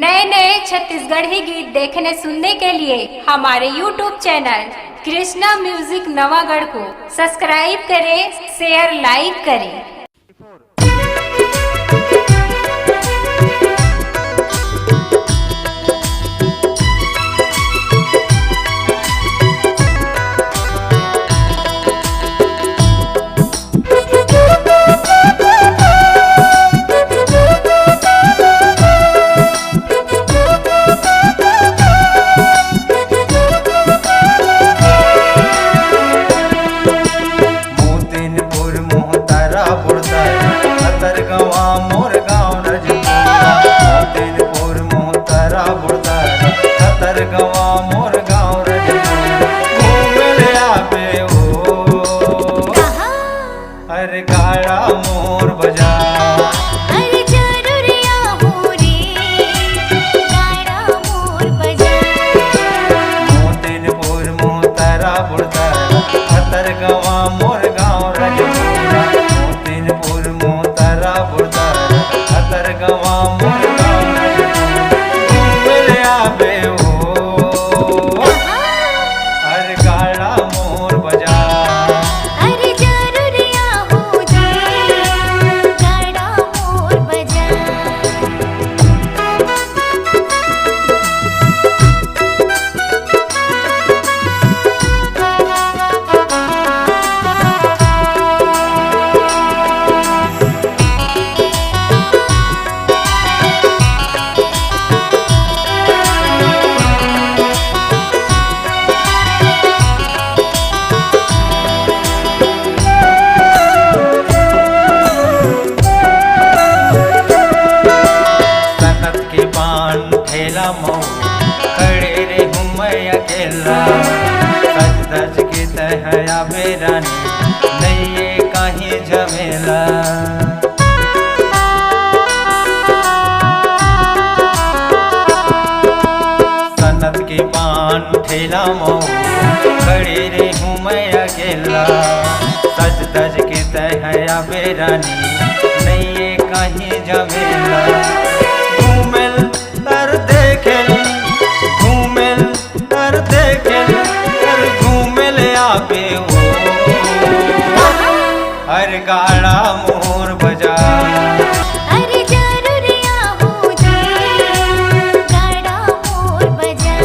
नए नए छत्तीसगढ़ी गीत देखने सुनने के लिए हमारे YouTube channel Krishna music Navagarh को सब्सक्राइब करें, शेयर लाइक करें। अरे गाड़ा मोर बजा, अरे जरूरिया हो रे गाड़ा मोर बजा। मोतीनपुर मोहतारा बुड़तारा खतर गवा मोर गाँव रजपुरा। मोतीनपुर मोहतारा बुड़तारा खतर गवा मोर गाँव रजपुरा। घूमले आबे हो अरे गाड़ा मोर बजा। खड़े रे हूँ मैं अकेला, सज धज के तहया बेरानी नहीं ये कहीं झमेला। सनत के पान ठेला मऊ खड़े रे हूँ मैं अकेला, सज धज के तहया बेरानी नहीं ये कहीं झमेला। घूमेल तर देखेल घूमेल तर देखेल तर घूमेल आबे हो हर गाड़ा मोर बजा। अरे जरूरिया हो रे गाड़ा मोर बजा।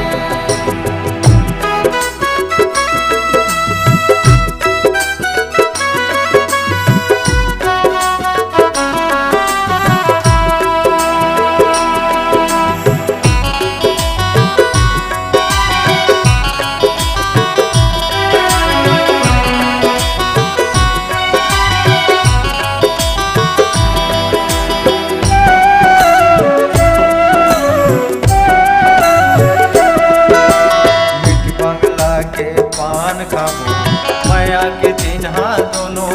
पान खाबो माया के चिन्हा दोनों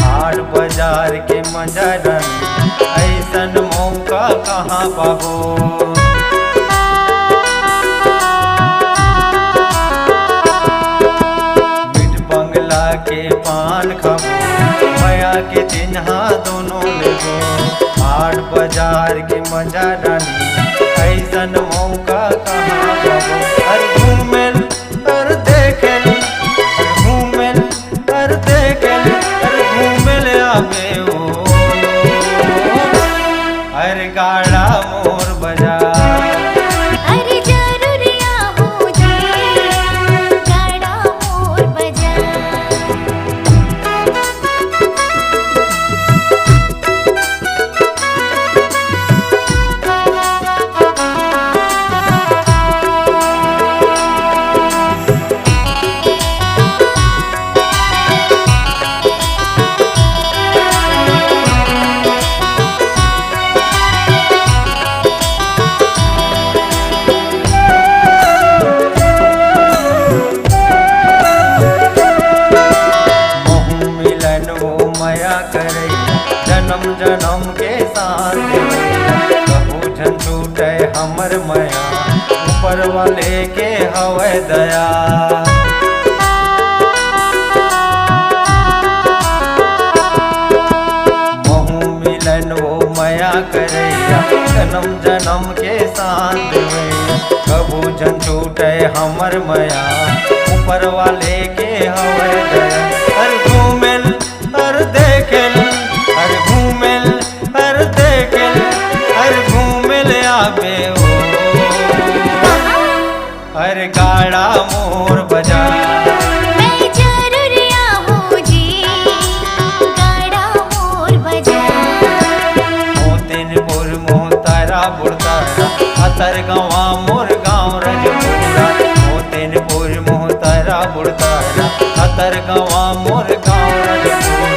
हाट बाजार के मजा ऐसन मौका कहाँ पाबो। मिठ बंगला के पान खाबो माया के चिन्हा दोनों लेबो। हाट बाजार के मजा ऐसन मौका कहाँ पाबो। हर घूमेल तर देखेल घूमेल तर देखेल तर घूमेल आबे हो हर गाड़ा मोर बजा। अरे जरूरिया हो रे गाड़ा मोर बजा। जन्म जन्म के साथ कहू झन छूटे हमर माया, ऊपर वाले के हवे दया। महू मिलन वो माया करैया जन्म जन्म के साथ में कबू जन छूटे हमर मया ऊपर वाले के हवे दया हर घूमेल हर देखेल हर घूमेल हर देखेल हर घूमेल आबे ओ हर गाड़ा मोर बजा मैं जरूर आहूँ जी गाड़ा मोर बजा मोतिनपुर मोहतारा बुड़तारा अतर गवा मोर गाँव रजपुरा मोतिनपुर मोहतारा बुड़तारा अतर गवा मोर गाँव रजपुरा